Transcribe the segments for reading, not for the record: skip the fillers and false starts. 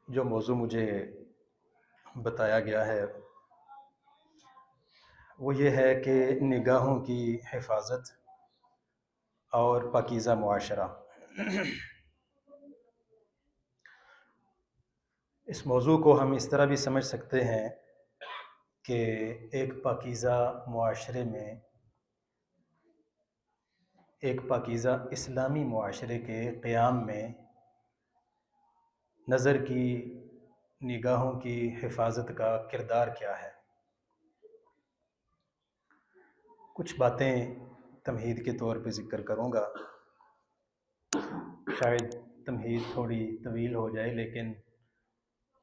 جو موضوع مجھے بتایا گیا ہے وہ یہ ہے کہ نگاہوں کی حفاظت اور پاکیزہ معاشرہ۔ اس موضوع کو ہم اس طرح بھی سمجھ سکتے ہیں کہ ایک پاکیزہ معاشرے میں، ایک پاکیزہ اسلامی معاشرے کے قیام میں نظر کی، نگاہوں کی حفاظت کا کردار کیا ہے۔ کچھ باتیں تمہید کے طور پہ ذکر کروں گا، شاید تمہید تھوڑی طویل ہو جائے، لیکن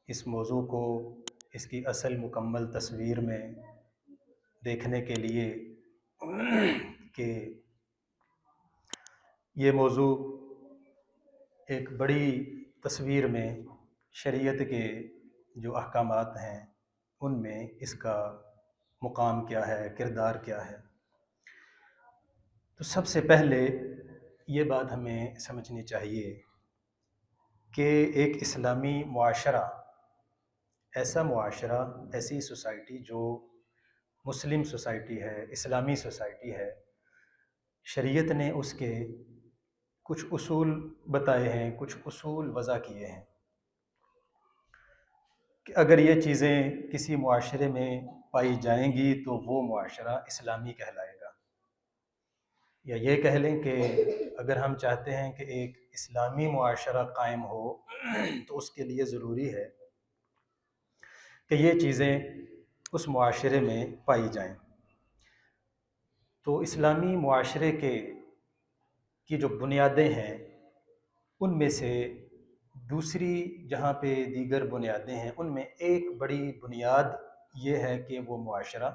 اس موضوع کو اس کی اصل مکمل تصویر میں دیکھنے کے لیے کہ یہ موضوع ایک بڑی تصویر میں شریعت کے جو احکامات ہیں ان میں اس کا مقام کیا ہے، کردار کیا ہے۔ تو سب سے پہلے یہ بات ہمیں سمجھنی چاہیے کہ ایک اسلامی معاشرہ، ایسا معاشرہ، ایسی سوسائٹی جو مسلم سوسائٹی ہے، اسلامی سوسائٹی ہے، شریعت نے اس کے کچھ اصول بتائے ہیں، کچھ اصول وضع کیے ہیں کہ اگر یہ چیزیں کسی معاشرے میں پائی جائیں گی تو وہ معاشرہ اسلامی کہلائے گا۔ یا یہ کہہ لیں کہ اگر ہم چاہتے ہیں کہ ایک اسلامی معاشرہ قائم ہو تو اس کے لیے ضروری ہے کہ یہ چیزیں اس معاشرے میں پائی جائیں۔ تو اسلامی معاشرے کی جو بنیادیں ہیں ان میں سے دوسری جہاں پہ دیگر بنیادیں ہیں، ان میں ایک بڑی بنیاد یہ ہے کہ وہ معاشرہ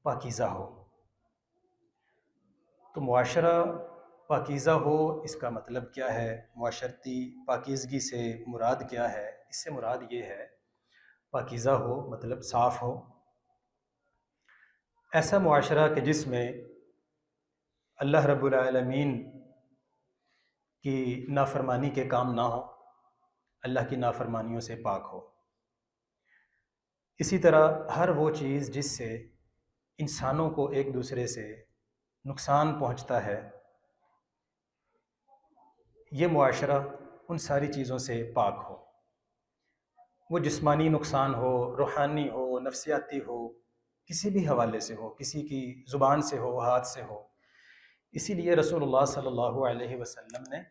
پاکیزہ ہو۔ تو معاشرہ پاکیزہ ہو، اس کا مطلب کیا ہے؟ معاشرتی پاکیزگی سے مراد کیا ہے؟ اس سے مراد یہ ہے، پاکیزہ ہو مطلب صاف ہو، ایسا معاشرہ کہ جس میں اللہ رب العالمین کی نافرمانی کے کام نہ ہو، اللہ کی نافرمانیوں سے پاک ہو۔ اسی طرح ہر وہ چیز جس سے انسانوں کو ایک دوسرے سے نقصان پہنچتا ہے، یہ معاشرہ ان ساری چیزوں سے پاک ہو، وہ جسمانی نقصان ہو، روحانی ہو، نفسیاتی ہو، کسی بھی حوالے سے ہو، کسی کی زبان سے ہو، ہاتھ سے ہو۔ اسی لیے رسول اللہ صلی اللہ علیہ وسلم نے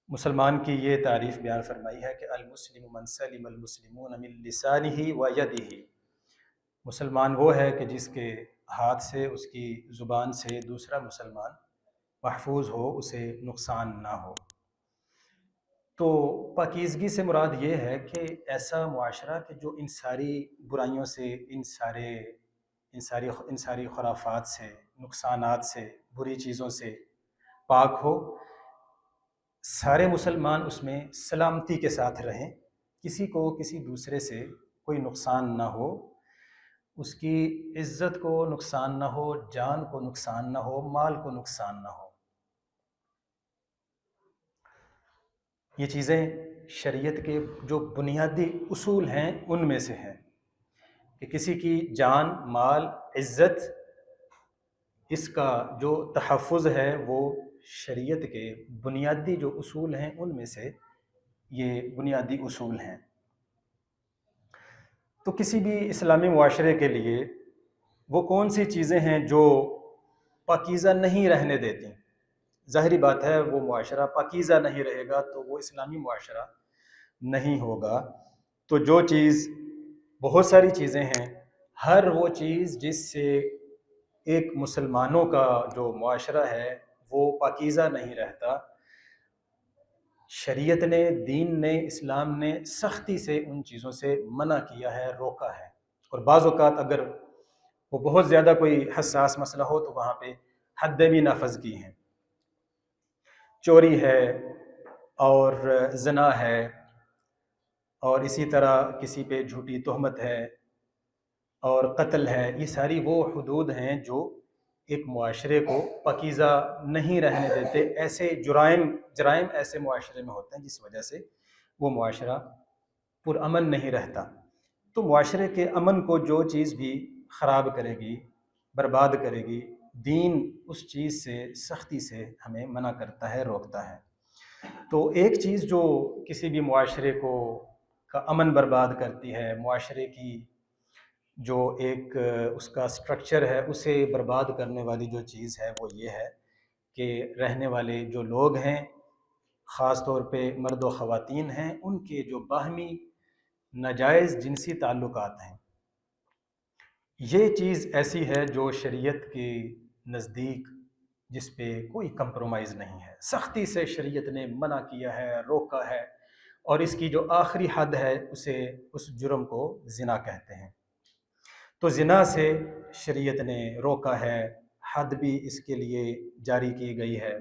مسلمان کی یہ تعریف بیان فرمائی ہے کہ المسلم من سلم المسلمون من لسانہ و یدہ، مسلمان وہ ہے کہ جس کے ہاتھ سے، اس کی زبان سے دوسرا مسلمان محفوظ ہو، اسے نقصان نہ ہو۔ تو پاکیزگی سے مراد یہ ہے کہ ایسا معاشرہ کہ جو ان ساری برائیوں سے، ان ساری خرافات سے، نقصانات سے، بری چیزوں سے پاک ہو، سارے مسلمان اس میں سلامتی کے ساتھ رہیں، کسی کو کسی دوسرے سے کوئی نقصان نہ ہو، اس کی عزت کو نقصان نہ ہو، جان کو نقصان نہ ہو، مال کو نقصان نہ ہو۔ یہ چیزیں شریعت کے جو بنیادی اصول ہیں ان میں سے ہیں کہ کسی کی جان، مال، عزت، اس کا جو تحفظ ہے وہ شریعت کے بنیادی جو اصول ہیں ان میں سے یہ بنیادی اصول ہیں۔ تو کسی بھی اسلامی معاشرے کے لیے وہ کون سی چیزیں ہیں جو پاکیزہ نہیں رہنے دیتی؟ ظاہری بات ہے وہ معاشرہ پاکیزہ نہیں رہے گا تو وہ اسلامی معاشرہ نہیں ہوگا۔ تو جو چیز، بہت ساری چیزیں ہیں، ہر وہ چیز جس سے ایک مسلمانوں کا جو معاشرہ ہے وہ پاکیزہ نہیں رہتا، شریعت نے، دین نے، اسلام نے سختی سے ان چیزوں سے منع کیا ہے، روکا ہے۔ اور بعض اوقات اگر وہ بہت زیادہ کوئی حساس مسئلہ ہو تو وہاں پہ حدیں بھی نافذ کی ہیں۔ چوری ہے اور زنا ہے اور اسی طرح کسی پہ جھوٹی تہمت ہے اور قتل ہے، یہ ساری وہ حدود ہیں جو ایک معاشرے کو پاکیزہ نہیں رہنے دیتے. ایسے جرائم ایسے معاشرے میں ہوتے ہیں جس وجہ سے وہ معاشرہ پرامن نہیں رہتا. تو معاشرے کے امن کو جو چیز بھی خراب کرے گی، برباد کرے گی، دین اس چیز سے سختی سے ہمیں منع کرتا ہے، روکتا ہے. تو ایک چیز جو کسی بھی معاشرے کا امن برباد کرتی ہے، معاشرے کی جو ایک اس کا سٹرکچر ہے اسے برباد کرنے والی جو چیز ہے وہ یہ ہے کہ رہنے والے جو لوگ ہیں، خاص طور پہ مرد و خواتین ہیں، ان کے جو باہمی ناجائز جنسی تعلقات ہیں، یہ چیز ایسی ہے جو شریعت کے نزدیک جس پہ کوئی کمپرومائز نہیں ہے. سختی سے شریعت نے منع کیا ہے، روکا ہے، اور اس کی جو آخری حد ہے اس جرم کو زنا کہتے ہیں. تو زنا سے شریعت نے روکا ہے، حد بھی اس کے لیے جاری کی گئی ہے.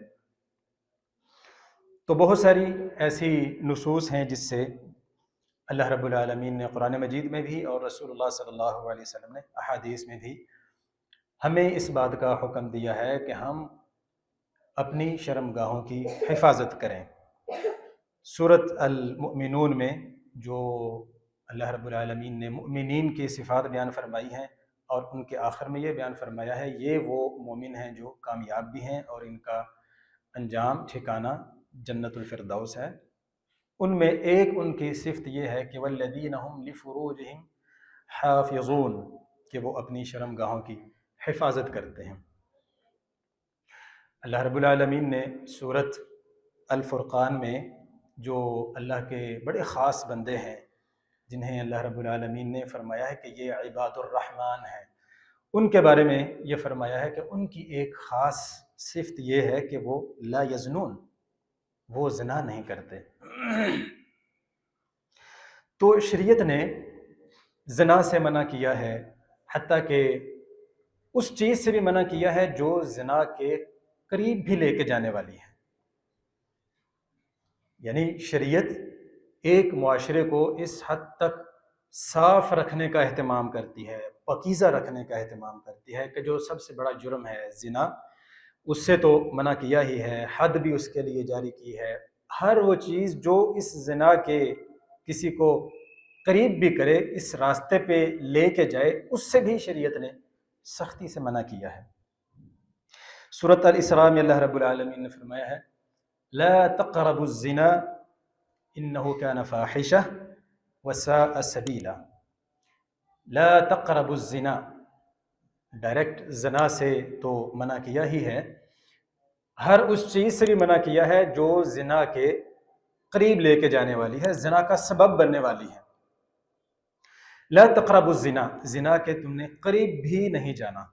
تو بہت ساری ایسی نصوص ہیں جس سے اللہ رب العالمین نے قرآن مجید میں بھی اور رسول اللہ صلی اللہ علیہ وسلم نے احادیث میں بھی ہمیں اس بات کا حکم دیا ہے کہ ہم اپنی شرمگاہوں کی حفاظت کریں. سورۃ المؤمنون میں جو اللہ رب العالمین نے مؤمنین کی صفات بیان فرمائی ہیں اور ان کے آخر میں یہ بیان فرمایا ہے یہ وہ مومن ہیں جو کامیاب بھی ہیں اور ان کا انجام ٹھکانہ جنت الفردوس ہے. ان میں ایک ان کی صفت یہ ہے کہ والذین هم لفروجہم حافظون، کہ وہ اپنی شرمگاہوں کی حفاظت کرتے ہیں. اللہ رب العالمین نے سورۃ الفرقان میں جو اللہ کے بڑے خاص بندے ہیں جنہیں اللہ رب العالمین نے فرمایا ہے کہ یہ عباد الرحمن ہیں، ان کے بارے میں یہ فرمایا ہے کہ ان کی ایک خاص صفت یہ ہے کہ وہ لا یزنون، وہ زنا نہیں کرتے. تو شریعت نے زنا سے منع کیا ہے، حتیٰ کہ اس چیز سے بھی منع کیا ہے جو زنا کے قریب بھی لے کے جانے والی ہے. یعنی شریعت ایک معاشرے کو اس حد تک صاف رکھنے کا اہتمام کرتی ہے، پاکیزہ رکھنے کا اہتمام کرتی ہے کہ جو سب سے بڑا جرم ہے زنا، اس سے تو منع کیا ہی ہے، حد بھی اس کے لیے جاری کی ہے. ہر وہ چیز جو اس زنا کے کسی کو قریب بھی کرے، اس راستے پہ لے کے جائے، اس سے بھی شریعت نے سختی سے منع کیا ہے. سورۃ الاسراء میں اللہ رب العالمین نے فرمایا ہے لا تقربوا الزنا انه كان فاحشہ وساء سبیلا. لا تقربوا الزنا، ڈائریکٹ زنا سے تو منع کیا ہی ہے، ہر اس چیز سے بھی منع کیا ہے جو زنا کے قریب لے کے جانے والی ہے، زنا کا سبب بننے والی ہے. لا تقربوا الزنا، زنا کے تم نے قریب بھی نہیں جانا،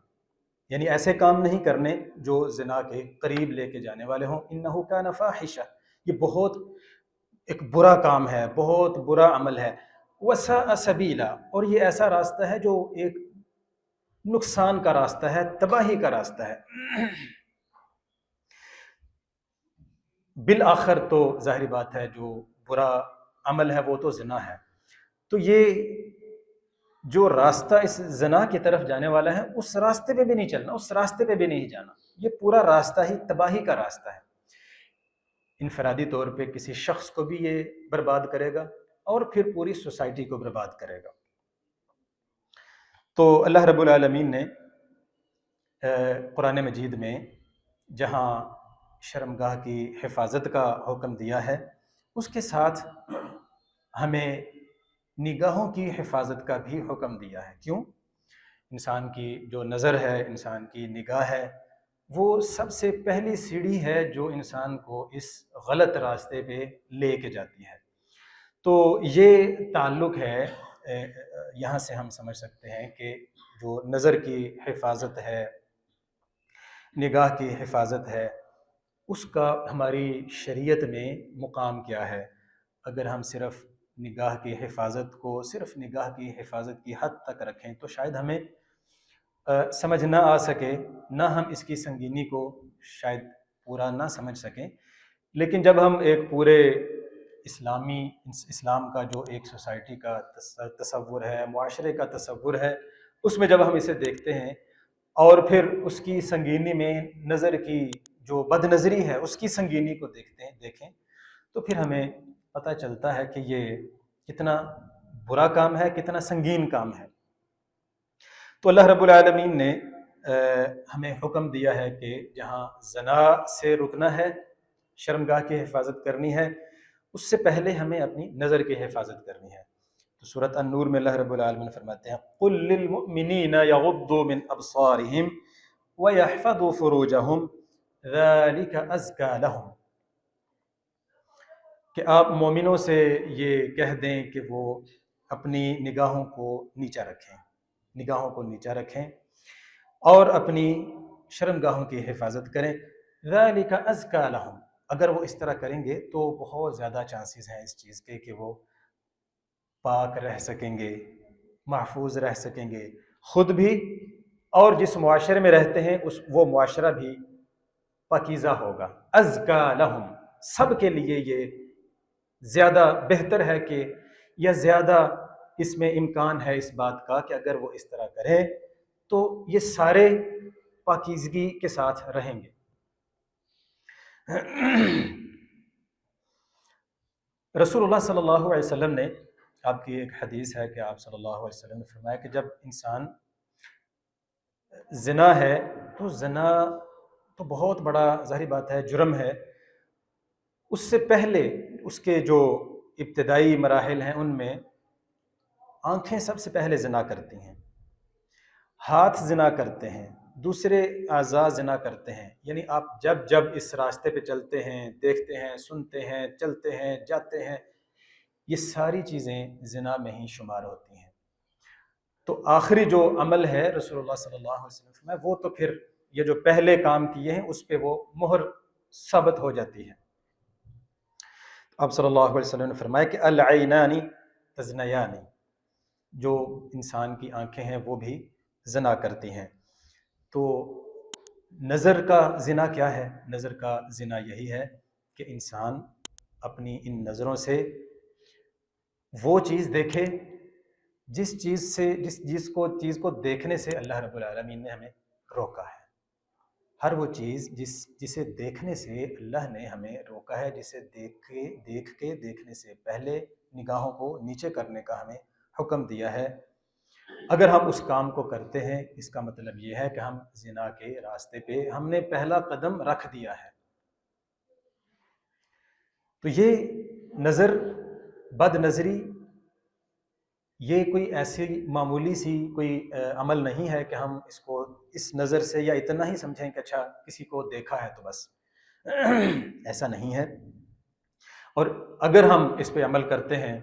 یعنی ایسے کام نہیں کرنے جو زنا کے قریب لے کے جانے والے ہوں. انہ کان فاحشہ، یہ بہت ایک برا کام ہے، بہت برا عمل ہے. وساء سبیلا، اور یہ ایسا راستہ ہے جو ایک نقصان کا راستہ ہے، تباہی کا راستہ ہے. بالآخر تو ظاہری بات ہے جو برا عمل ہے وہ تو زنا ہے. تو یہ جو راستہ اس زنا کی طرف جانے والا ہے اس راستے پہ بھی نہیں چلنا، اس راستے پہ بھی نہیں جانا. یہ پورا راستہ ہی تباہی کا راستہ ہے. انفرادی طور پہ کسی شخص کو بھی یہ برباد کرے گا اور پھر پوری سوسائٹی کو برباد کرے گا. تو اللہ رب العالمین نے قرآن مجید میں جہاں شرمگاہ کی حفاظت کا حکم دیا ہے، اس کے ساتھ ہمیں نگاہوں کی حفاظت کا بھی حکم دیا ہے. کیوں؟ انسان کی جو نظر ہے، انسان کی نگاہ ہے، وہ سب سے پہلی سیڑھی ہے جو انسان کو اس غلط راستے پہ لے کے جاتی ہے. تو یہ تعلق ہے، یہاں سے ہم سمجھ سکتے ہیں کہ جو نظر کی حفاظت ہے، نگاہ کی حفاظت ہے، اس کا ہماری شریعت میں مقام کیا ہے. اگر ہم صرف نگاہ کی حفاظت کو صرف نگاہ کی حفاظت کی حد تک رکھیں تو شاید ہمیں سمجھ نہ آ سکے، نہ ہم اس کی سنگینی کو شاید پورا نہ سمجھ سکیں. لیکن جب ہم ایک پورے اسلام کا جو ایک سوسائٹی کا تصور ہے، معاشرے کا تصور ہے، اس میں جب ہم اسے دیکھتے ہیں اور پھر اس کی سنگینی میں نظر کی جو بد نظری ہے اس کی سنگینی کو دیکھیں تو پھر ہمیں پتہ چلتا ہے کہ یہ کتنا برا کام ہے، کتنا سنگین کام ہے۔ تو اللہ رب العالمین نے ہمیں حکم دیا ہے کہ جہاں زنا سے رکنا ہے، شرمگاہ کی حفاظت کرنی ہے، اس سے پہلے ہمیں اپنی نظر کی حفاظت کرنی ہے۔ تو سورۃ النور میں اللہ رب العالمین فرماتے ہیں قُل لِّلْمُؤْمِنِينَ يَغُضُّوا مِنْ أَبْصَارِهِمْ وَيَحْفَظُوا فُرُوجَهُمْ ذَلِكَ أَزْكَىٰ لَهُمْ، کہ آپ مومنوں سے یہ کہہ دیں کہ وہ اپنی نگاہوں کو نیچا رکھیں اور اپنی شرمگاہوں کی حفاظت کریں۔ ذَلِكَ أَزْكَىٰ لَهُمْ، اگر وہ اس طرح کریں گے تو بہت زیادہ چانسز ہیں اس چیز کے کہ وہ پاک رہ سکیں گے، محفوظ رہ سکیں گے، خود بھی اور جس معاشرے میں رہتے ہیں وہ معاشرہ بھی پاکیزہ ہوگا۔ ازکا لہم، سب کے لیے یہ زیادہ بہتر ہے کہ یا زیادہ اس میں امکان ہے اس بات کا کہ اگر وہ اس طرح کریں تو یہ سارے پاکیزگی کے ساتھ رہیں گے۔ رسول اللہ صلی اللہ علیہ وسلم نے، آپ کی ایک حدیث ہے کہ آپ صلی اللہ علیہ وسلم نے فرمایا کہ جب انسان زنا ہے تو زنا تو بہت بڑا ظاہری بات ہے جرم ہے، اس سے پہلے اس کے جو ابتدائی مراحل ہیں ان میں آنکھیں سب سے پہلے زنا کرتی ہیں، ہاتھ زنا کرتے ہیں، دوسرے اعضاء زنا کرتے ہیں۔ یعنی آپ جب اس راستے پہ چلتے ہیں، دیکھتے ہیں، سنتے ہیں، چلتے ہیں، جاتے ہیں، یہ ساری چیزیں زنا میں ہی شمار ہوتی ہیں۔ تو آخری جو عمل ہے رسول اللہ صلی اللہ علیہ وسلم میں، وہ تو پھر یہ جو پہلے کام کیے ہیں اس پہ وہ مہر ثابت ہو جاتی ہے۔ آپ صلی اللہ علیہ وسلم نے فرمایا کہ العینان تزنیان، جو انسان کی آنکھیں ہیں وہ بھی زنا کرتی ہیں۔ تو نظر کا زنا کیا ہے؟ نظر کا زنا یہی ہے کہ انسان اپنی ان نظروں سے وہ چیز دیکھے جس چیز کو دیکھنے سے اللہ رب العالمین نے ہمیں روکا ہے۔ ہر وہ چیز جسے دیکھنے سے اللہ نے ہمیں روکا ہے، جسے دیکھنے سے پہلے نگاہوں کو نیچے کرنے کا ہمیں حکم دیا ہے، اگر ہم اس کام کو کرتے ہیں اس کا مطلب یہ ہے کہ ہم زنا کے راستے پہ ہم نے پہلا قدم رکھ دیا ہے۔ تو یہ نظر، بد نظری، یہ کوئی ایسی معمولی سی کوئی عمل نہیں ہے کہ ہم اس کو اس نظر سے یا اتنا ہی سمجھیں کہ اچھا کسی کو دیکھا ہے تو بس، ایسا نہیں ہے۔ اور اگر ہم اس پہ عمل کرتے ہیں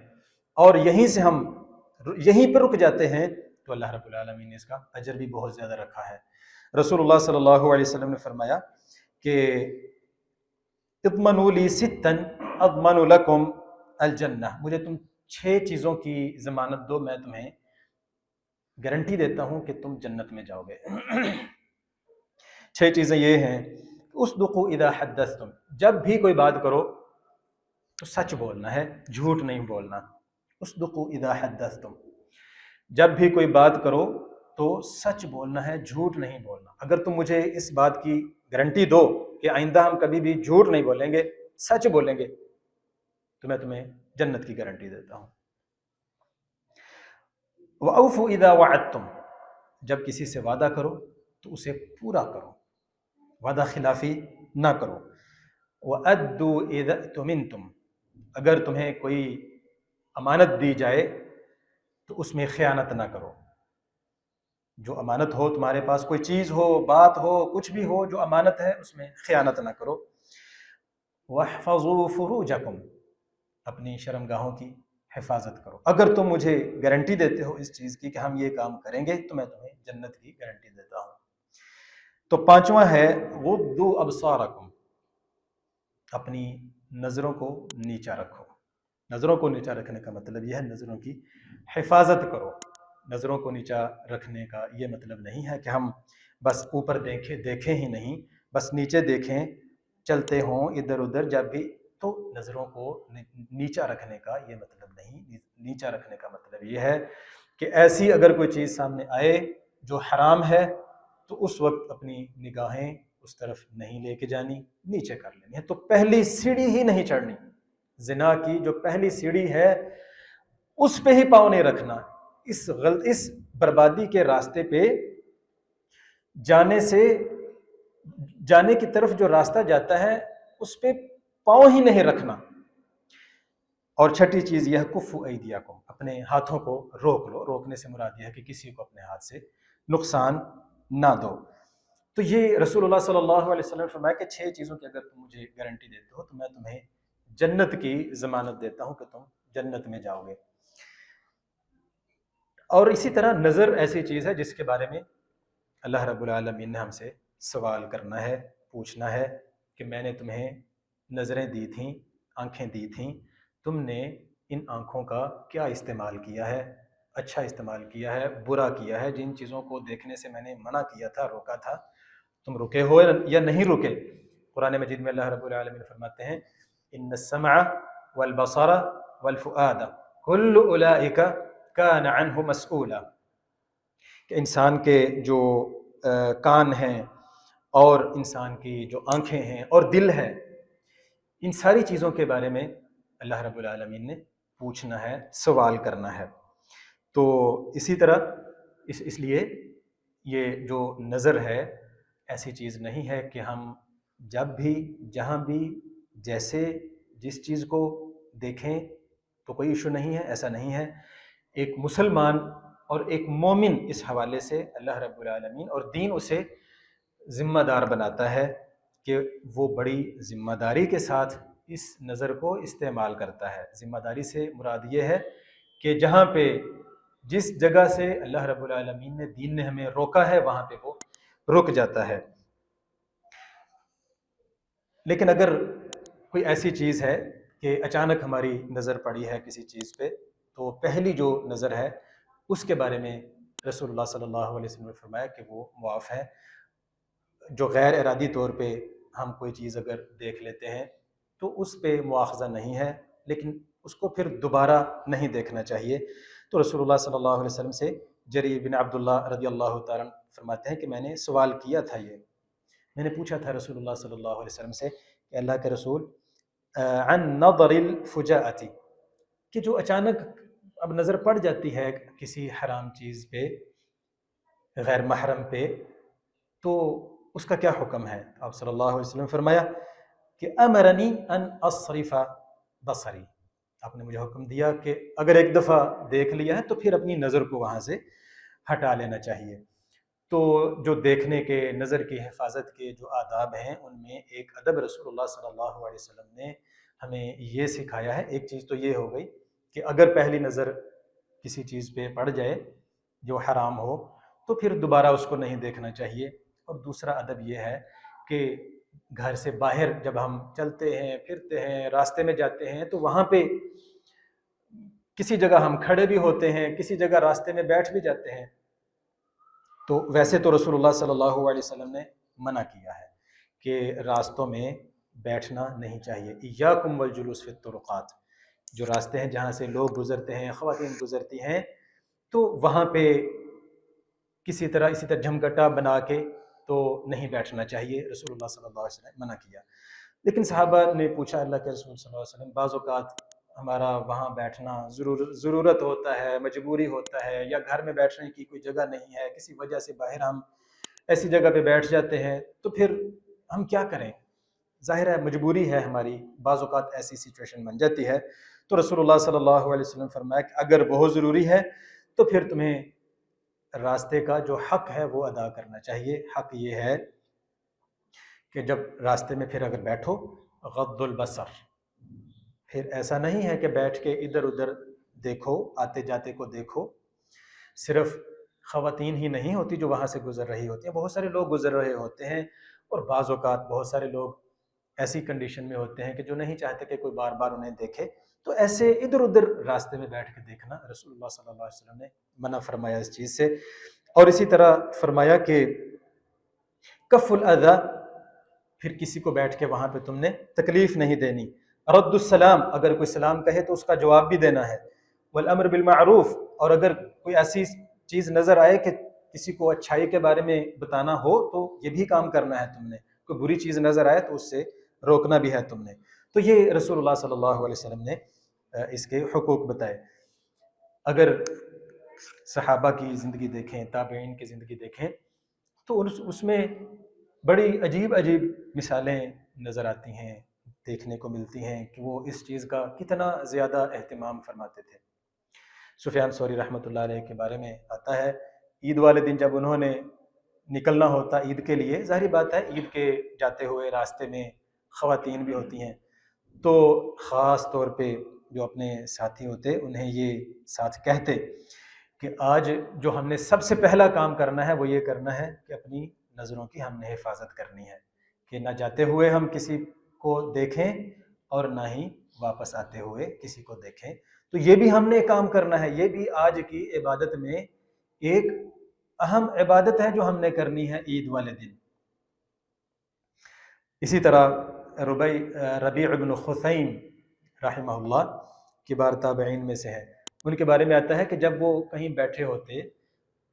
اور یہیں پہ رک جاتے ہیں تو اللہ رب العالمین نے اس کا اجر بھی بہت زیادہ رکھا ہے۔ رسول اللہ صلی اللہ علیہ وسلم نے فرمایا کہ اضمنوا لی ستا اضمن لکم الجنہ، مجھے تم 6 چیزوں کی ضمانت دو، میں تمہیں گارنٹی دیتا ہوں کہ تم جنت میں جاؤ گے۔ 6 چیزیں یہ ہیں، اصدقوا اذا حدثتم، جب بھی کوئی بات کرو تو سچ بولنا ہے، جھوٹ نہیں بولنا۔ اصدقوا اذا حدثتم، جب بھی کوئی بات کرو تو سچ بولنا ہے، جھوٹ نہیں بولنا۔ اگر تم مجھے اس بات کی گارنٹی دو کہ آئندہ ہم کبھی بھی جھوٹ نہیں بولیں گے، سچ بولیں گے، تو میں تمہیں جنت کی گارنٹی دیتا ہوں۔ وَأَوْفُوا إِذَا وَعَدتُّمْ، جب کسی سے وعدہ کرو تو اسے پورا کرو، وعدہ خلافی نہ کرو۔ وَأَدُّوا إِذَا اؤْتُمِنْتُمْ، اگر تمہیں کوئی امانت دی جائے تو اس میں خیانت نہ کرو۔ جو امانت ہو، تمہارے پاس کوئی چیز ہو، بات ہو، کچھ بھی ہو جو امانت ہے، اس میں خیانت نہ کرو۔ وَاحْفَظُوا فُرُوجَكُمْ، اپنی شرمگاہوں کی حفاظت کرو۔ اگر تم مجھے گارنٹی دیتے ہو اس چیز کی کہ ہم یہ کام کریں گے تو میں تمہیں جنت کی گارنٹی دیتا ہوں۔ تو 5واں ہے غضوا ابصارکم، اپنی نظروں کو نیچا رکھو۔ نظروں کو نیچا رکھنے کا مطلب یہ ہے نظروں کی حفاظت کرو۔ نظروں کو نیچا رکھنے کا یہ مطلب نہیں ہے کہ ہم بس اوپر دیکھیں ہی نہیں، بس نیچے دیکھیں، چلتے ہوں ادھر ادھر جب بھی، تو نظروں کو نیچا رکھنے کا یہ مطلب نہیں۔ نیچا رکھنے کا مطلب یہ ہے کہ ایسی اگر کوئی چیز سامنے آئے جو حرام ہے تو اس وقت اپنی نگاہیں اس طرف نہیں لے کے جانی، نیچے کر لینی ہے. تو پہلی سیڑھی ہی نہیں چڑھنی. زنا کی جو پہلی سیڑھی ہے اس پہ ہی پاؤں نہیں رکھنا. اس بربادی کے راستے پہ جانے کی طرف جو راستہ جاتا ہے اس پہ پاؤں ہی نہیں رکھنا. اور چھٹی چیز یہ ہے کفو ایدیکم، اپنے ہاتھوں کو روک لو. روکنے سے مراد یہ ہے کہ کسی کو اپنے ہاتھ سے نقصان نہ دو. تو یہ رسول اللہ صلی اللہ علیہ وسلم نے فرمایا کہ 6 چیزوں کی اگر تم مجھے گارنٹی دیتے ہو تو میں تمہیں جنت کی ضمانت دیتا ہوں کہ تم جنت میں جاؤ گے. اور اسی طرح نظر ایسی چیز ہے جس کے بارے میں اللہ رب العالمین نے ہم سے سوال کرنا ہے، پوچھنا ہے کہ میں نے تمہیں نظریں دی تھیں، آنکھیں دی تھیں، تم نے ان آنکھوں کا کیا استعمال کیا ہے؟ اچھا استعمال کیا ہے، برا کیا ہے؟ جن چیزوں کو دیکھنے سے میں نے منع کیا تھا، روکا تھا، تم رکے ہو یا نہیں رکے؟ قرآن مجید میں اللہ رب العالمین فرماتے ہیں ان السمع والبصر والفؤاد کل اولئک کان عنہ مسئولا، کہ انسان کے جو کان ہیں اور انسان کی جو آنکھیں ہیں اور دل ہے، ان ساری چیزوں کے بارے میں اللہ رب العالمین نے پوچھنا ہے، سوال کرنا ہے. تو اسی طرح اس لیے یہ جو نظر ہے ایسی چیز نہیں ہے کہ ہم جب بھی جہاں بھی جیسے جس چیز کو دیکھیں تو کوئی ایشو نہیں ہے، ایسا نہیں ہے. ایک مسلمان اور ایک مومن اس حوالے سے اللہ رب العالمین اور دین اسے ذمہ دار بناتا ہے کہ وہ بڑی ذمہ داری کے ساتھ اس نظر کو استعمال کرتا ہے. ذمہ داری سے مراد یہ ہے کہ جہاں پہ جس جگہ سے اللہ رب العالمین نے دین نے ہمیں روکا ہے وہاں پہ وہ رک جاتا ہے. لیکن اگر کوئی ایسی چیز ہے کہ اچانک ہماری نظر پڑی ہے کسی چیز پہ، تو پہلی جو نظر ہے اس کے بارے میں رسول اللہ صلی اللہ علیہ وسلم نے فرمایا کہ وہ معاف ہے. جو غیر ارادی طور پہ ہم کوئی چیز اگر دیکھ لیتے ہیں تو اس پہ مواخذہ نہیں ہے، لیکن اس کو پھر دوبارہ نہیں دیکھنا چاہیے. تو رسول اللہ صلی اللہ علیہ وسلم سے جریر بن عبداللہ رضی اللہ تعالیٰ فرماتے ہیں کہ میں نے سوال کیا تھا، میں نے پوچھا تھا رسول اللہ صلی اللہ علیہ وسلم سے کہ اللہ کے رسول عن نظر الفجاءتی، کہ جو اچانک اب نظر پڑ جاتی ہے کسی حرام چیز پہ، غیر محرم پہ، تو اس کا کیا حکم ہے؟ آپ صلی اللہ علیہ وسلم فرمایا کہ امرنی ان اصرف بصری، آپ نے مجھے حکم دیا کہ اگر ایک دفعہ دیکھ لیا ہے تو پھر اپنی نظر کو وہاں سے ہٹا لینا چاہیے. تو جو دیکھنے کے، نظر کی حفاظت کے جو آداب ہیں ان میں ایک ادب رسول اللہ صلی اللہ علیہ وسلم نے ہمیں یہ سکھایا ہے. ایک چیز تو یہ ہو گئی کہ اگر پہلی نظر کسی چیز پہ پڑ جائے جو حرام ہو تو پھر دوبارہ اس کو نہیں دیکھنا چاہیے. اور دوسرا ادب یہ ہے کہ گھر سے باہر جب ہم چلتے ہیں، پھرتے ہیں، راستے میں جاتے ہیں تو وہاں پہ کسی جگہ ہم کھڑے بھی ہوتے ہیں، کسی جگہ راستے میں بیٹھ بھی جاتے ہیں، تو ویسے تو رسول اللہ صلی اللہ علیہ وسلم نے منع کیا ہے کہ راستوں میں بیٹھنا نہیں چاہیے. ایاکم والجلوس فی الطرقات، جو راستے ہیں جہاں سے لوگ گزرتے ہیں، خواتین گزرتی ہیں، تو وہاں پہ اسی طرح جھمگٹا بنا کے تو نہیں بیٹھنا چاہیے. رسول اللہ صلی اللہ علیہ وسلم نے منع کیا. لیکن صحابہ نے پوچھا اللہ کے رسول صلی اللہ علیہ وسلم، بعض اوقات ہمارا وہاں بیٹھنا ضرورت ہوتا ہے، مجبوری ہوتا ہے، یا گھر میں بیٹھنے کی کوئی جگہ نہیں ہے، کسی وجہ سے باہر ہم ایسی جگہ پہ بیٹھ جاتے ہیں، تو پھر ہم کیا کریں؟ ظاہر ہے مجبوری ہے ہماری، بعض اوقات ایسی سچویشن بن جاتی ہے. تو رسول اللہ صلی اللہ علیہ وسلم فرمایا کہ اگر بہت ضروری ہے تو پھر تمہیں راستے کا جو حق ہے وہ ادا کرنا چاہیے. حق یہ ہے کہ جب راستے میں پھر اگر بیٹھو، غض البصر، پھر ایسا نہیں ہے کہ بیٹھ کے ادھر ادھر دیکھو، آتے جاتے کو دیکھو. صرف خواتین ہی نہیں ہوتی جو وہاں سے گزر رہی ہوتی ہیں، بہت سارے لوگ گزر رہے ہوتے ہیں، اور بعض اوقات بہت سارے لوگ ایسی کنڈیشن میں ہوتے ہیں کہ جو نہیں چاہتے کہ کوئی بار بار انہیں دیکھے، تو ایسے ادھر ادھر راستے میں بیٹھ کے دیکھنا رسول اللہ صلی اللہ علیہ وسلم نے منع فرمایا اس چیز سے. اور اسی طرح فرمایا کہ کف الاذی، پھر کسی کو بیٹھ کے وہاں پہ تم نے تکلیف نہیں دینی. رد السلام، اگر کوئی سلام کہے تو اس کا جواب بھی دینا ہے. والامر بالمعروف، اور اگر کوئی ایسی چیز نظر آئے کہ کسی کو اچھائی کے بارے میں بتانا ہو تو یہ بھی کام کرنا ہے تم نے، کوئی بری چیز نظر آئے تو اس سے روکنا بھی ہے تم نے. تو یہ رسول اللہ صلی اللہ علیہ وسلم نے اس کے حقوق بتائے. اگر صحابہ کی زندگی دیکھیں، تابعین کی زندگی دیکھیں تو اس میں بڑی عجیب عجیب مثالیں نظر آتی ہیں، دیکھنے کو ملتی ہیں کہ وہ اس چیز کا کتنا زیادہ اہتمام فرماتے تھے. سفیان ثوری رحمۃ اللہ علیہ کے بارے میں آتا ہے، عید والے دن جب انہوں نے نکلنا ہوتا عید کے لیے، ظاہری بات ہے عید کے جاتے ہوئے راستے میں خواتین بھی ہوتی ہیں، تو خاص طور پہ جو اپنے ساتھی ہوتے انہیں یہ ساتھ کہتے کہ آج جو ہم نے سب سے پہلا کام کرنا ہے وہ یہ کرنا ہے کہ اپنی نظروں کی ہم نے حفاظت کرنی ہے، کہ نہ جاتے ہوئے ہم کسی کو دیکھیں اور نہ ہی واپس آتے ہوئے کسی کو دیکھیں. تو یہ بھی ہم نے کام کرنا ہے، یہ بھی آج کی عبادت میں ایک اہم عبادت ہے جو ہم نے کرنی ہے عید والے دن. اسی طرح ربیع بن خثیم رحمہ اللہ کبار تابعین میں سے ہے، ان کے بارے میں آتا ہے کہ جب وہ کہیں بیٹھے ہوتے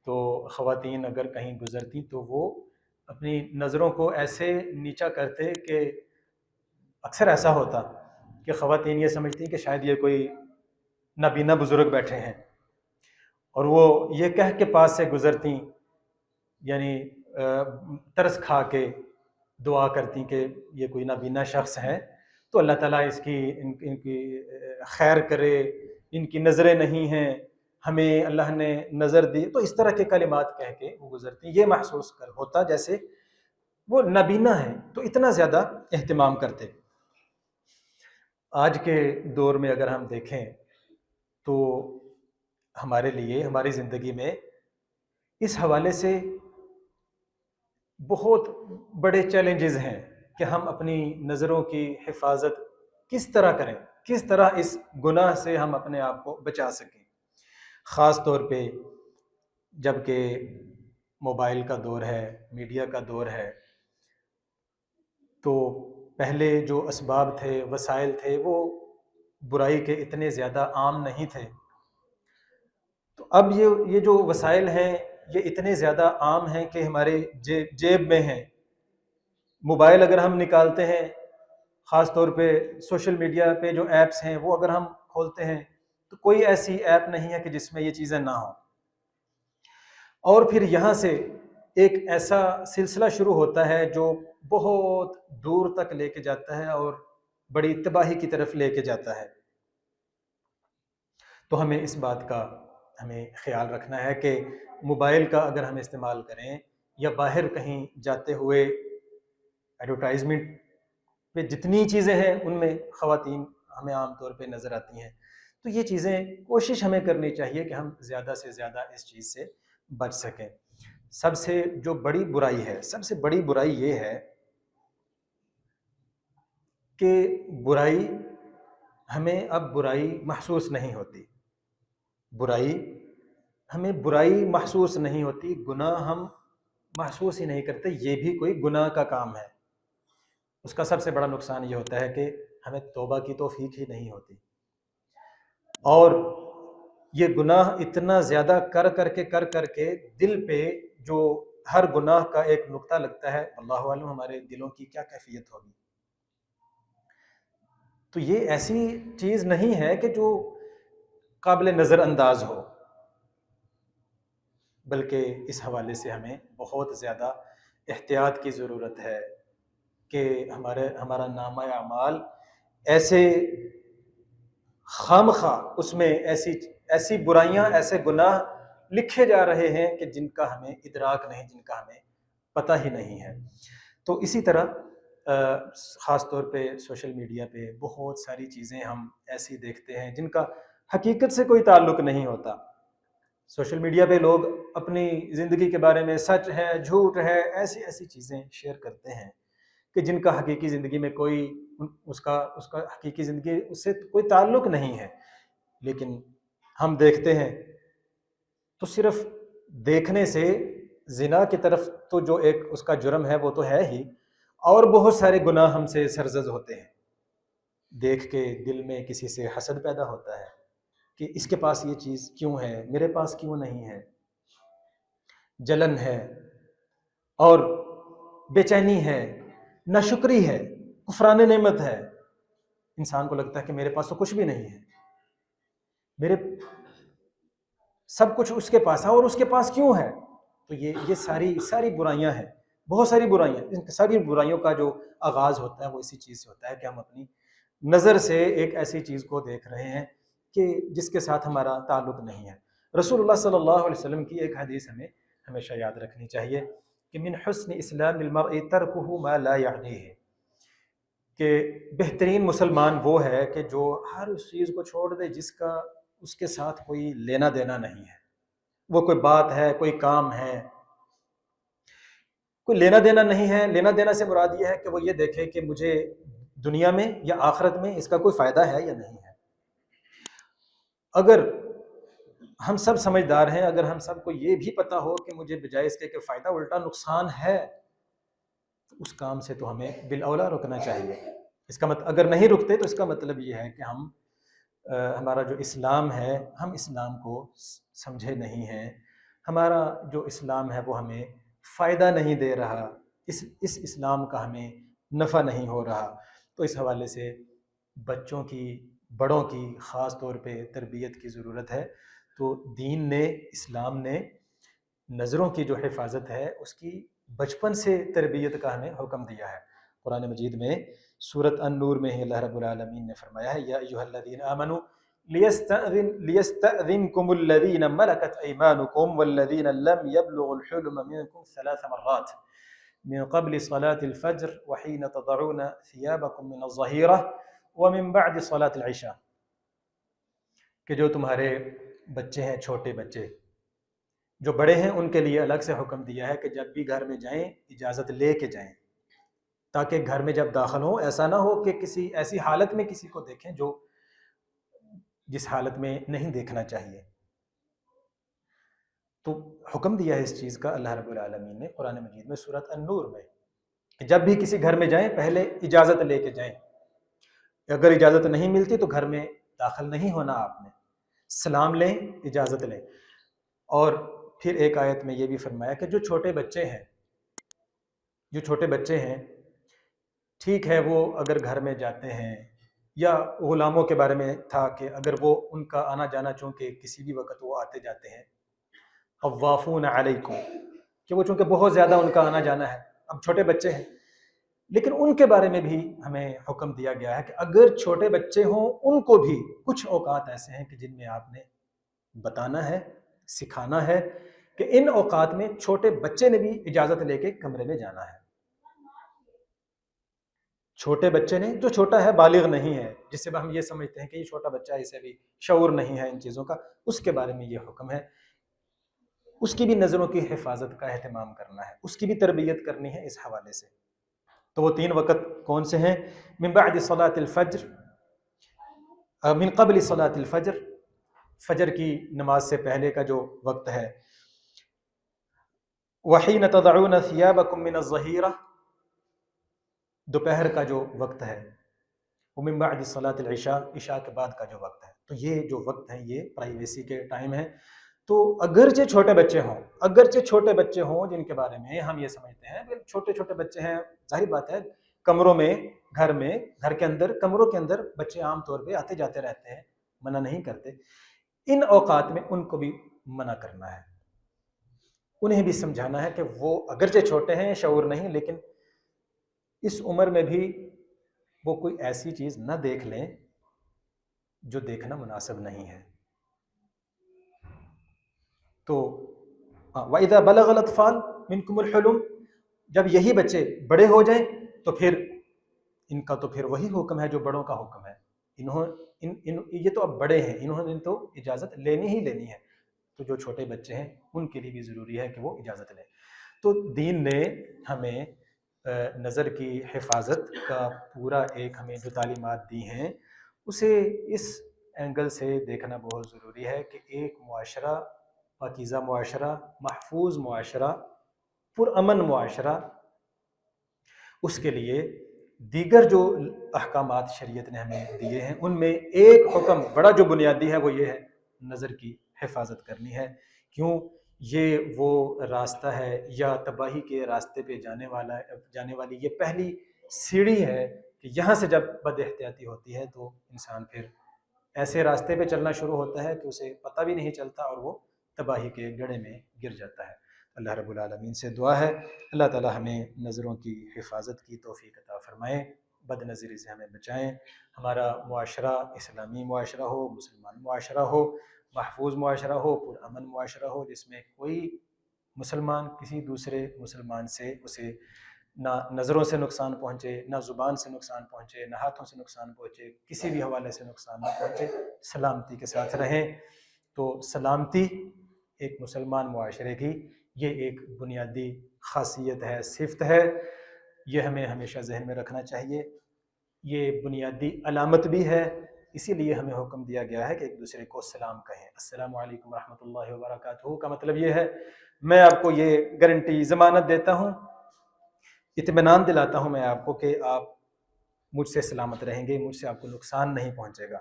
تو خواتین اگر کہیں گزرتی تو وہ اپنی نظروں کو ایسے نیچا کرتے کہ اکثر ایسا ہوتا کہ خواتین یہ سمجھتی کہ شاید یہ کوئی نابینا بزرگ بیٹھے ہیں، اور وہ یہ کہہ کے پاس سے گزرتی، یعنی ترس کھا کے دعا کرتی کہ یہ کوئی نابینا شخص ہے تو اللہ تعالیٰ اس کی ان کی خیر کرے، ان کی نظریں نہیں ہیں، ہمیں اللہ نے نظر دی. تو اس طرح کے کلمات کہہ کے وہ گزرتی، یہ محسوس ہوتا جیسے وہ نابینا ہے، تو اتنا زیادہ اہتمام کرتے. آج کے دور میں اگر ہم دیکھیں تو ہمارے لیے ہماری زندگی میں اس حوالے سے بہت بڑے چیلنجز ہیں کہ ہم اپنی نظروں کی حفاظت کس طرح کریں، کس طرح اس گناہ سے ہم اپنے آپ کو بچا سکیں. خاص طور پہ جب کہ موبائل کا دور ہے، میڈیا کا دور ہے، تو پہلے جو اسباب تھے، وسائل تھے، وہ برائی کے اتنے زیادہ عام نہیں تھے. تو اب یہ جو وسائل ہیں یہ اتنے زیادہ عام ہیں کہ ہمارے جیب میں ہیں. موبائل اگر ہم نکالتے ہیں، خاص طور پہ سوشل میڈیا پہ جو ایپس ہیں وہ اگر ہم کھولتے ہیں تو کوئی ایسی ایپ نہیں ہے کہ جس میں یہ چیزیں نہ ہوں. اور پھر یہاں سے ایک ایسا سلسلہ شروع ہوتا ہے جو بہت دور تک لے کے جاتا ہے اور بڑی تباہی کی طرف لے کے جاتا ہے. تو ہمیں اس بات کا خیال رکھنا ہے کہ موبائل کا اگر ہم استعمال کریں یا باہر کہیں جاتے ہوئے ایڈورٹائزمنٹ پہ جتنی چیزیں ہیں ان میں خواتین ہمیں عام طور پہ نظر آتی ہیں، تو یہ چیزیں کوشش ہمیں کرنی چاہیے کہ ہم زیادہ سے زیادہ اس چیز سے بچ سکیں. سب سے جو بڑی برائی ہے، سب سے بڑی برائی یہ ہے کہ برائی ہمیں اب برائی محسوس نہیں ہوتی، ہمیں برائی محسوس نہیں ہوتی، گناہ ہم محسوس ہی نہیں کرتے، یہ بھی کوئی گناہ کا کام ہے. اس کا سب سے بڑا نقصان یہ ہوتا ہے کہ ہمیں توبہ کی توفیق ہی نہیں ہوتی، اور یہ گناہ اتنا زیادہ کر کے دل پہ جو ہر گناہ کا ایک نقطہ لگتا ہے، اللہ عالم ہمارے دلوں کی کیا کیفیت ہوگی. تو یہ ایسی چیز نہیں ہے کہ جو قابل نظر انداز ہو، بلکہ اس حوالے سے ہمیں بہت زیادہ احتیاط کی ضرورت ہے کہ ہمارا نامہ اعمال ایسے خامخواہ اس میں ایسی برائیاں، ایسے گناہ لکھے جا رہے ہیں کہ جن کا ہمیں ادراک نہیں، جن کا ہمیں پتہ ہی نہیں ہے. تو اسی طرح خاص طور پہ سوشل میڈیا پہ بہت ساری چیزیں ہم ایسی دیکھتے ہیں جن کا حقیقت سے کوئی تعلق نہیں ہوتا. سوشل میڈیا پہ لوگ اپنی زندگی کے بارے میں سچ ہے، جھوٹ ہے، ایسی چیزیں شیئر کرتے ہیں کہ جن کا حقیقی زندگی میں کوئی اس کا حقیقی زندگی اس سے کوئی تعلق نہیں ہے. لیکن ہم دیکھتے ہیں تو صرف دیکھنے سے زنا کی طرف تو جو ایک اس کا جرم ہے وہ تو ہے ہی، اور بہت سارے گناہ ہم سے سرزد ہوتے ہیں. دیکھ کے دل میں کسی سے حسد پیدا ہوتا ہے کہ اس کے پاس یہ چیز کیوں ہے، میرے پاس کیوں نہیں ہے. جلن ہے اور بے چینی ہے، ناشکری ہے، کفران نعمت ہے، انسان کو لگتا ہے کہ میرے پاس تو کچھ بھی نہیں ہے، میرے سب کچھ اس کے پاس ہے اور اس کے پاس کیوں ہے؟ تو یہ ساری برائیاں ہیں، بہت ساری برائیاں. ان ساری برائیوں کا جو آغاز ہوتا ہے وہ اسی چیز سے ہوتا ہے کہ ہم اپنی نظر سے ایک ایسی چیز کو دیکھ رہے ہیں کہ جس کے ساتھ ہمارا تعلق نہیں ہے. رسول اللہ صلی اللہ علیہ وسلم کی ایک حدیث ہمیں ہمیشہ یاد رکھنی چاہیے کہ من حسن اسلام المرء ترکہ ما لا یعنیہ، کہ بہترین مسلمان وہ ہے کہ جو ہر اس چیز کو چھوڑ دے جس کا اس کے ساتھ کوئی لینا دینا نہیں ہے. وہ کوئی بات ہے، کوئی کام ہے، کوئی لینا دینا نہیں ہے. لینا دینا سے مراد یہ ہے کہ وہ یہ دیکھے کہ مجھے دنیا میں یا آخرت میں اس کا کوئی فائدہ ہے یا نہیں ہے. اگر ہم سب سمجھدار ہیں، اگر ہم سب کو یہ بھی پتا ہو کہ مجھے بجائے اس کے کہ فائدہ الٹا نقصان ہے، تو اس کام سے تو ہمیں بالاولا رکنا چاہیے. اس کا مطلب اگر نہیں رکتے تو اس کا مطلب یہ ہے کہ ہمارا جو اسلام ہے ہم اسلام کو سمجھے نہیں ہیں، ہمارا جو اسلام ہے وہ ہمیں فائدہ نہیں دے رہا، اس اسلام کا ہمیں نفع نہیں ہو رہا. تو اس حوالے سے بچوں کی، بڑوں کی خاص طور پہ تربیت کی ضرورت ہے. تو دین نے، اسلام نے نظروں کی جو حفاظت ہے اس کی بچپن سے تربیت کا ہمیں حکم دیا ہے. قرآن مجید میں سورۃ النور میں ہی اللہ رب العالمین نے فرمایا ہے یا ایھا الذین آمنوا لیستأذنکم الذین ملکت ایمانکم والذین لم یبلغوا الحلم منکم 3 مرات من قبل صلاة الفجر وحین تضعون ثیابکم من الظہیرہ ومن بعد صلاة العشاء، کہ جو تمہارے بچے ہیں، چھوٹے بچے، جو بڑے ہیں ان کے لیے الگ سے حکم دیا ہے کہ جب بھی گھر میں جائیں اجازت لے کے جائیں، تاکہ گھر میں جب داخل ہوں ایسا نہ ہو کہ کسی ایسی حالت میں کسی کو دیکھیں جس حالت میں نہیں دیکھنا چاہیے. تو حکم دیا ہے اس چیز کا اللہ رب العالمین نے قرآن مجید میں سورۃ النور میں کہ جب بھی کسی گھر میں جائیں پہلے اجازت لے کے جائیں. اگر اجازت نہیں ملتی تو گھر میں داخل نہیں ہونا، آپ نے سلام لیں، اجازت لیں. اور پھر ایک آیت میں یہ بھی فرمایا کہ جو چھوٹے بچے ہیں ٹھیک ہے، وہ اگر گھر میں جاتے ہیں، یا غلاموں کے بارے میں تھا کہ اگر وہ ان کا آنا جانا چونکہ کسی بھی وقت وہ آتے جاتے ہیں، طوافون علیکم، کہ وہ چونکہ بہت زیادہ ان کا آنا جانا ہے، اب چھوٹے بچے ہیں، لیکن ان کے بارے میں بھی ہمیں حکم دیا گیا ہے کہ اگر چھوٹے بچے ہوں ان کو بھی کچھ اوقات ایسے ہیں کہ جن میں آپ نے بتانا ہے، سکھانا ہے کہ ان اوقات میں چھوٹے بچے نے بھی اجازت لے کے کمرے میں جانا ہے. چھوٹے بچے نے، جو چھوٹا ہے بالغ نہیں ہے، جس سے ہم یہ سمجھتے ہیں کہ یہ چھوٹا بچہ ہے، اسے بھی شعور نہیں ہے ان چیزوں کا، اس کے بارے میں یہ حکم ہے. اس کی بھی نظروں کی حفاظت کا اہتمام کرنا ہے، اس کی بھی تربیت کرنی ہے اس حوالے سے. تو وہ 3 وقت کون سے ہیں؟ من بعد صلاة الفجر، من قبل صلاة الفجر، فجر کی نماز سے پہلے کا جو وقت ہے، وحین تضعون ثیابکم من الظہیرہ، دوپہر کا جو وقت ہے، ومن بعد صلاة العشاء، عشاء کے بعد کا جو وقت ہے. تو یہ جو وقت ہے یہ پرائیویسی کے ٹائم ہے. تو اگرچہ چھوٹے بچے ہوں جن کے بارے میں ہم یہ سمجھتے ہیں کہ چھوٹے بچے ہیں، ظاہر بات ہے کمروں میں، گھر کے اندر، کمروں کے اندر بچے عام طور پہ آتے جاتے رہتے ہیں، منع نہیں کرتے. ان اوقات میں ان کو بھی منع کرنا ہے، انہیں بھی سمجھانا ہے کہ وہ اگرچہ چھوٹے ہیں، شعور نہیں، لیکن اس عمر میں بھی وہ کوئی ایسی چیز نہ دیکھ لیں جو دیکھنا مناسب نہیں ہے. تو وَإِذَا بَلَغَ الْأَطْفَالُ مِنْكُمُ الْحُلُمَ، جب یہی بچے بڑے ہو جائیں تو پھر ان کا تو پھر وہی حکم ہے جو بڑوں کا حکم ہے. یہ تو اب بڑے ہیں، انہوں نے تو اجازت لینی ہے. تو جو چھوٹے بچے ہیں ان کے لیے بھی ضروری ہے کہ وہ اجازت لیں. تو دین نے ہمیں نظر کی حفاظت کا پورا ایک ہمیں جو تعلیمات دی ہیں اسے اس اینگل سے دیکھنا بہت ضروری ہے کہ ایک معاشرہ، پاکیزہ معاشرہ، محفوظ معاشرہ، پرامن معاشرہ، اس کے لیے دیگر جو احکامات شریعت نے ہمیں دیے ہیں ان میں ایک حکم بڑا جو بنیادی ہے وہ یہ ہے، نظر کی حفاظت کرنی ہے. کیوں؟ یہ وہ راستہ ہے یا تباہی کے راستے پہ جانے والی یہ پہلی سیڑھی ہے کہ یہاں سے جب بد احتیاطی ہوتی ہے تو انسان پھر ایسے راستے پہ چلنا شروع ہوتا ہے کہ اسے پتہ بھی نہیں چلتا اور وہ تباہی کے گڑھے میں گر جاتا ہے۔ اللہ رب العالمین سے دعا ہے اللہ تعالی ہمیں نظروں کی حفاظت کی توفیق عطا فرمائیں، بد نظری سے ہمیں بچائیں، ہمارا معاشرہ اسلامی معاشرہ ہو، مسلمان معاشرہ ہو، محفوظ معاشرہ ہو، پرامن معاشرہ ہو، جس میں کوئی مسلمان کسی دوسرے مسلمان سے اسے نہ نظروں سے نقصان پہنچے، نہ زبان سے نقصان پہنچے، نہ ہاتھوں سے نقصان پہنچے، کسی بھی حوالے سے نقصان نہ پہنچے، سلامتی کے ساتھ رہیں۔ تو سلامتی ایک مسلمان معاشرے کی یہ ایک بنیادی خاصیت ہے، صفت ہے، یہ ہمیں ہمیشہ ذہن میں رکھنا چاہیے۔ یہ بنیادی علامت بھی ہے، اسی لیے ہمیں حکم دیا گیا ہے کہ ایک دوسرے کو سلام کہیں۔ السلام علیکم ورحمۃ اللہ وبرکاتہ کا مطلب یہ ہے میں آپ کو یہ گارنٹی ضمانت دیتا ہوں، اطمینان دلاتا ہوں میں آپ کو کہ آپ مجھ سے سلامت رہیں گے، مجھ سے آپ کو نقصان نہیں پہنچے گا۔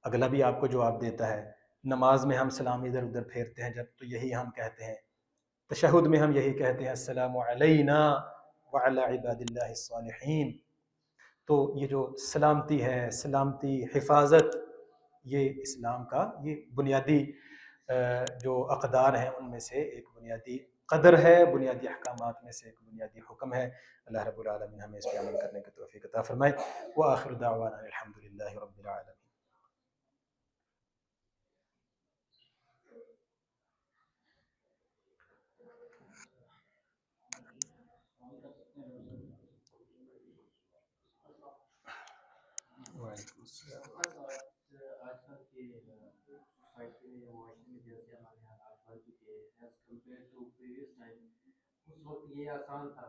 اگلا بھی آپ کو جواب دیتا ہے، نماز میں ہم سلام ادھر ادھر پھیرتے ہیں جب تو یہی ہم کہتے ہیں، تشہد میں ہم یہی کہتے ہیں السلام علینا وعلی عباد اللہ الصالحین۔ تو یہ جو سلامتی ہے، سلامتی، حفاظت، یہ اسلام کا یہ بنیادی جو اقدار ہیں ان میں سے ایک بنیادی قدر ہے، بنیادی احکامات میں سے ایک بنیادی حکم ہے۔ اللہ رب العالمین ہمیں اس پہ عمل کرنے کی توفیق عطا فرمائے۔ وآخر دعوانا الحمدللہ رب العالمین۔ وعلیکم السلام۔ آج کل کی سوسائٹی میں یا معاشرے میں جیسے ہمارے حالات بن چکے ہیں as compare to previous time, اس وقت یہ آسان تھا،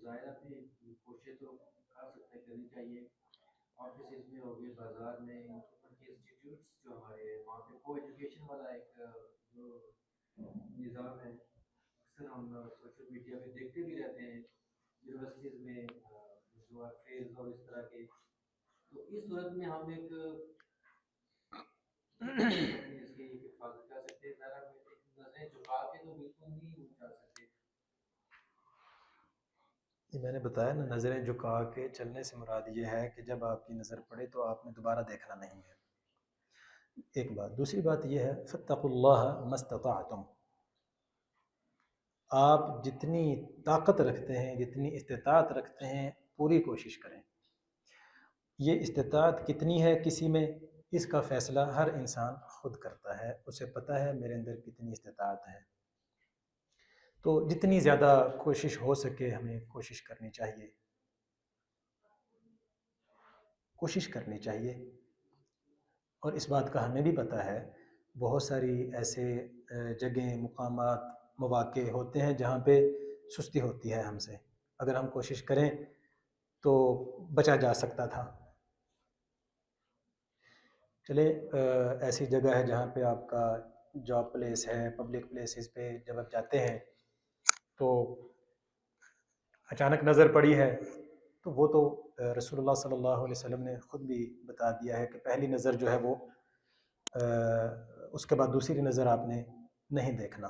ظاہر اپنی کوشش تو کر سکتے کرنی چاہیے، آفیسز میں ہو گئے، بازار میں، ان کے انسٹیٹیوٹس جو ہمارے وہاں پہ کو ایجوکیشن والا ایک جو نظام ہے، اکثر ہم سوشل میڈیا پہ دیکھتے بھی رہتے ہیں یونیورسٹیز میں جو فیز اور اس طرح کے، تو اس صورت میں ہم ایک اپنی اس کی حفاظت کر سکتے ہیں، ذرا نظریں جھکا کے تو بالکل نہیں چل سکتے۔ میں نے بتایا نا، نظریں جھکا کے چلنے سے مراد یہ ہے کہ جب آپ کی نظر پڑے تو آپ نے دوبارہ دیکھنا نہیں ہے، ایک بات۔ دوسری بات یہ ہے فاتقوا اللہ ما استطعتم، آپ جتنی طاقت رکھتے ہیں، جتنی استطاعت رکھتے ہیں، پوری کوشش کریں۔ یہ استطاعت کتنی ہے کسی میں، اس کا فیصلہ ہر انسان خود کرتا ہے، اسے پتہ ہے میرے اندر کتنی استطاعت ہے۔ تو جتنی زیادہ کوشش ہو سکے ہمیں کوشش کرنی چاہیے، کوشش کرنی چاہیے۔ اور اس بات کا ہمیں بھی پتہ ہے بہت ساری ایسے جگہیں، مقامات، مواقع ہوتے ہیں جہاں پہ سستی ہوتی ہے ہم سے، اگر ہم کوشش کریں تو بچا جا سکتا تھا۔ چلے ایسی جگہ ہے جہاں پہ آپ کا جاب پلیس ہے، پبلک پلیسز پہ جب آپ جاتے ہیں تو اچانک نظر پڑی ہے تو وہ تو رسول اللہ صلی اللہ علیہ وسلم نے خود بھی بتا دیا ہے کہ پہلی نظر جو ہے وہ اس کے بعد دوسری نظر آپ نے نہیں دیکھنا۔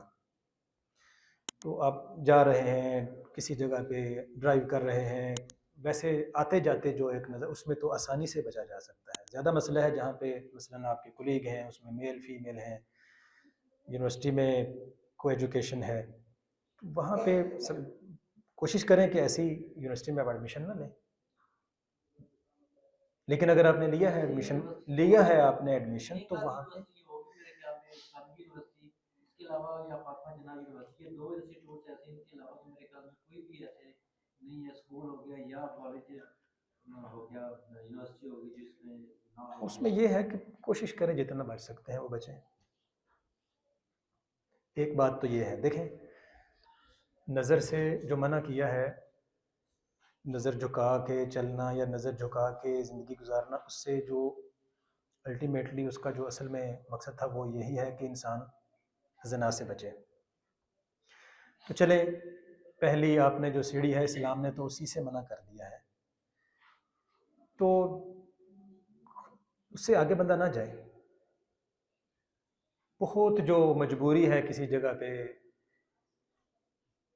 تو آپ جا رہے ہیں کسی جگہ پہ، ڈرائیو کر رہے ہیں، ویسے آتے جاتے جو ایک نظر، اس میں تو آسانی سے بچا جا سکتا ہے۔ زیادہ مسئلہ ہے جہاں پہ مثلاً آپ کے کولیگ ہیں، اس میں میل فیمیل ہیں، یونیورسٹی میں کو ایجوکیشن ہے، وہاں پہ کوشش کریں کہ ایسی یونیورسٹی میں آپ ایڈمیشن نہ لیں۔ لیکن اگر آپ نے لیا ہے ایڈمیشن، لیا ہے آپ نے ایڈمیشن، تو وہاں پہ میرے خیال میں اسلامی یونیورسٹی، اس کے علاوہ یا فاطمہ جناح یونیورسٹی، دو انسٹیٹیوٹس ایسے ہیں، ان کے علاوہ تو میرے خیال میں کوئی بھی ایسے نہیں ہے، اسکول ہو گیا یا کالج ہو گیا، یونیورسٹی ہوگی جس میں اس میں یہ ہے کہ کوشش کریں جتنا بچ سکتے ہیں وہ بچیں۔ ایک بات تو یہ ہے، دیکھیں نظر سے جو منع کیا ہے، نظر جھکا کے چلنا یا نظر جھکا کے زندگی گزارنا، اس سے جو الٹیمیٹلی اس کا جو اصل میں مقصد تھا وہ یہی ہے کہ انسان زنا سے بچے۔ تو چلے پہلی آپ نے جو سیڑھی ہے اسلام نے تو اسی سے منع کر دیا ہے، تو اس سے آگے بندہ نہ جائے، بہت جو مجبوری ہے کسی جگہ پہ،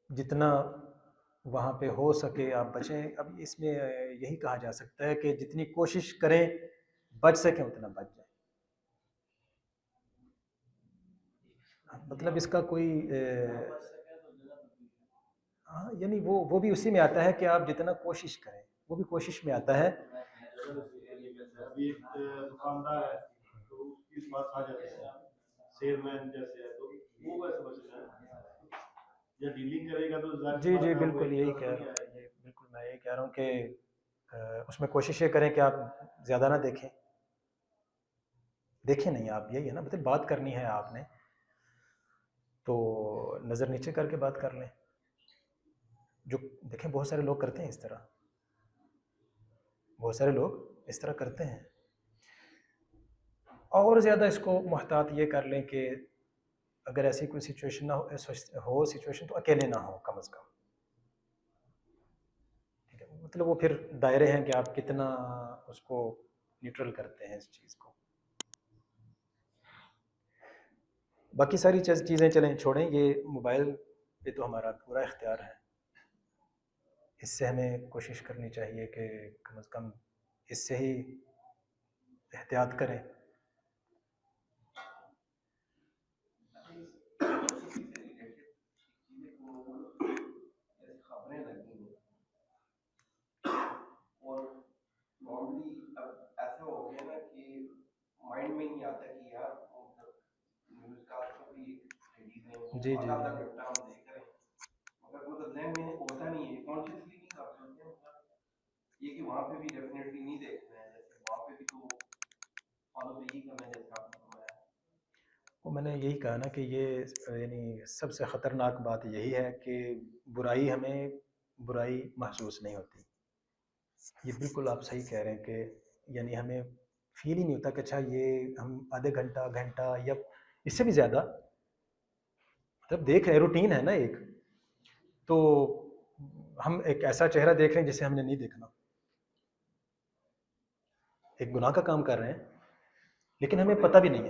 جتنا وہاں پہ ہو سکے آپ بچیں. اب اس میں یہی کہا جا سکتا ہے کہ جتنی کوشش کریں بچ سکیں اتنا بچ جائیں. مطلب اس کا کوئی ہاں یعنی وہ بھی اسی میں آتا ہے کہ آپ جتنا کوشش کریں، وہ بھی کوشش میں آتا ہے. ابھی ایک دکاندار ہے تو اس کی بات آ جاتی ہے سیل مین جیسے ہے تو وہ کیسے بچنا ہے یا ڈیلنگ کرے گا تو جی جی بالکل یہی کہہ رہا ہوں، یہ بالکل میں یہی کہہ رہا ہوں کہ اس میں کوشش یہ کریں کہ آپ زیادہ نہ دیکھیں نہیں آپ، یہی ہے نا، مطلب بات کرنی ہے آپ نے تو نظر نیچے کر کے بات کر لیں. جو دیکھیں بہت سارے لوگ کرتے ہیں اس طرح، بہت سارے لوگ اس طرح کرتے ہیں. اور زیادہ اس کو محتاط یہ کر لیں کہ اگر ایسی کوئی سچویشن نہ ہو سچویشن تو اکیلے نہ ہو کم از کم. ٹھیک ہے، مطلب وہ پھر دائرے ہیں کہ آپ کتنا اس کو نیوٹرل کرتے ہیں اس چیز کو. باقی ساری چیزیں چلیں چھوڑیں، یہ موبائل پہ تو ہمارا پورا اختیار ہے. اس سے ہمیں کوشش کرنی چاہیے کہ کم از کم اس سے ہی احتیاط کریں. خبریں لگی ہیں اور نارملی اب ایسا ہو گیا نا کہ مائنڈ میں نہیں آتا کہ یار نیوز کاسٹ کو بھی چیزیں جی آدھا آدھا جی گھنٹہ ہم دیکھ رہے ہیں مگر مطلب ذہن میں ہوتا نہیں ہے، کانشیسلی نہیں کر سکتے. یہ کہ وہاں پہ بھی ڈیفینیٹلی نہیں دیکھنا ہے، جیسے وہاں پہ بھی تو فالو تو یہی کرنا ہے جیسے آپ نے فرمایا. وہ میں نے یہی کہا نا کہ یہ یعنی سب سے خطرناک بات یہی ہے کہ برائی ہمیں برائی محسوس نہیں ہوتی. یہ بالکل آپ صحیح کہہ رہے ہیں کہ یعنی ہمیں فیل ہی نہیں ہوتا کہ اچھا یہ ہم آدھے گھنٹہ یا اس سے بھی زیادہ مطلب دیکھ رہے ہیں، روٹین ہے نا ایک، تو ہم ایک ایسا چہرہ دیکھ رہے ہیں جسے ہم نے نہیں دیکھنا، ایک گناہ کا کام کر رہے ہیں لیکن ہمیں پتہ بھی نہیں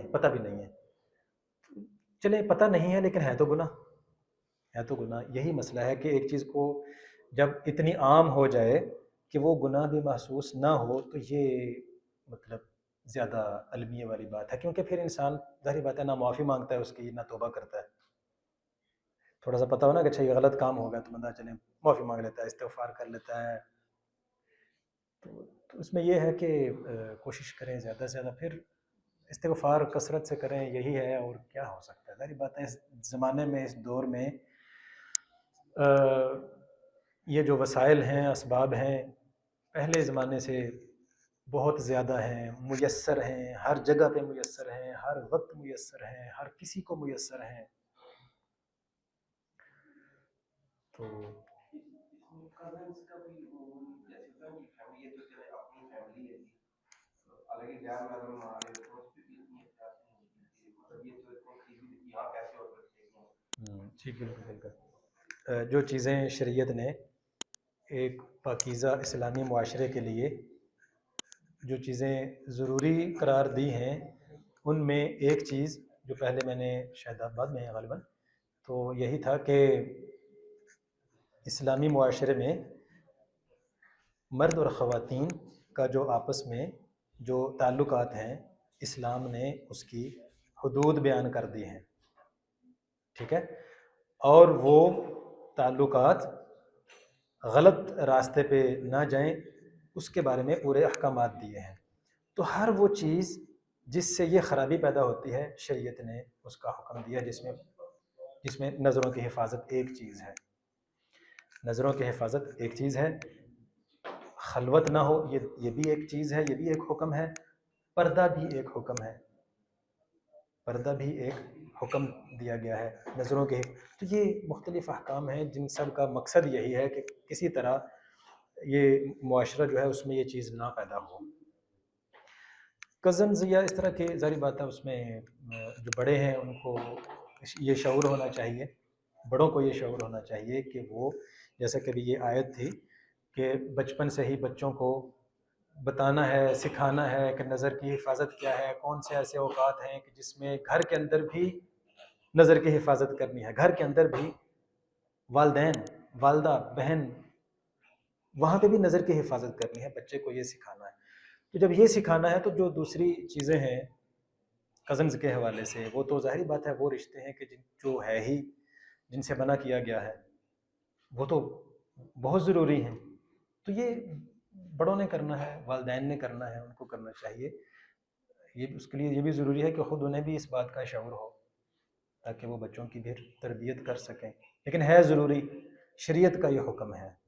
ہے. چلیں پتہ نہیں ہے لیکن ہے تو گناہ. یہی مسئلہ ہے کہ ایک چیز کو جب اتنی عام ہو جائے کہ وہ گناہ بھی محسوس نہ ہو تو یہ مطلب زیادہ المیہ والی بات ہے. کیونکہ پھر انسان ظاہری بات ہے نہ معافی مانگتا ہے اس کی، نہ توبہ کرتا ہے. تھوڑا سا پتہ ہو نا کہ اچھا یہ غلط کام ہو گیا تو بندہ چلے معافی مانگ لیتا ہے، استغفار کر لیتا ہے. تو اس میں یہ ہے کہ کوشش کریں زیادہ سے زیادہ، پھر استغفار کثرت سے کریں، یہی ہے. اور کیا ہو سکتا ہے؟ ظاہری بات ہے اس زمانے میں، اس دور میں یہ جو وسائل ہیں، اسباب ہیں، پہلے زمانے سے بہت زیادہ ہیں، میسر ہیں، ہر جگہ پہ میسر ہیں، ہر وقت میسر ہیں، ہر کسی کو میسر ہیں. تو کزنس کا بھی جیسے ہوتا ہے کہ فیملی ہے تو چلے اپنی فیملی ہے الگ ہی غیر محرم آ رہے ہو تو اس پہ بھی اتنی احتیاط نہیں ہوتی، مطلب یہ تو اتنی چیزیں یہاں کیسے ہو سکتے ہیں. جی بالکل. جو چیزیں شریعت نے ایک پاکیزہ اسلامی معاشرے کے لیے جو چیزیں ضروری قرار دی ہیں، ان میں ایک چیز جو پہلے میں نے شاید آباد میں ہے غالباً، تو یہی تھا کہ اسلامی معاشرے میں مرد اور خواتین کا جو آپس میں جو تعلقات ہیں، اسلام نے اس کی حدود بیان کر دی ہیں. ٹھیک ہے، اور وہ تعلقات غلط راستے پہ نہ جائیں اس کے بارے میں پورے احکامات دیے ہیں. تو ہر وہ چیز جس سے یہ خرابی پیدا ہوتی ہے شریعت نے اس کا حکم دیا، جس میں نظروں کی حفاظت ایک چیز ہے. نظروں کی حفاظت ایک چیز ہے، خلوت نہ ہو یہ بھی ایک چیز ہے، یہ بھی ایک حکم ہے. پردہ بھی ایک حکم ہے، پردہ بھی ایک حکم دیا گیا ہے نظروں کے. تو یہ مختلف احکام ہیں جن سب کا مقصد یہی ہے کہ کسی طرح یہ معاشرہ جو ہے اس میں یہ چیز نہ پیدا ہو. کزنز یا اس طرح کے ظاہری بات ہے اس میں جو بڑے ہیں ان کو یہ شعور ہونا چاہیے، بڑوں کو یہ شعور ہونا چاہیے کہ وہ جیسا کہ بھی یہ آیت تھی کہ بچپن سے ہی بچوں کو بتانا ہے، سکھانا ہے کہ نظر کی حفاظت کیا ہے، کون سے ایسے اوقات ہیں کہ جس میں گھر کے اندر بھی نظر کی حفاظت کرنی ہے، گھر کے اندر بھی والدین، والدہ، بہن، وہاں پہ بھی نظر کی حفاظت کرنی ہے، بچے کو یہ سکھانا ہے۔ تو جب یہ سکھانا ہے تو جو دوسری چیزیں ہیں کزنز کے حوالے سے، وہ تو ظاہری بات ہے وہ رشتے ہیں کہ جو ہے ہی جن سے منع کیا گیا ہے، وہ تو بہت ضروری ہیں۔ تو یہ بڑوں نے کرنا ہے، والدین نے کرنا ہے، ان کو کرنا چاہیے۔ یہ اس کے لیے یہ بھی ضروری ہے کہ خود انہیں بھی اس بات کا شعور ہو تاکہ وہ بچوں کی بھی تربیت کر سکیں، لیکن ہے ضروری، شریعت کا یہ حکم ہے۔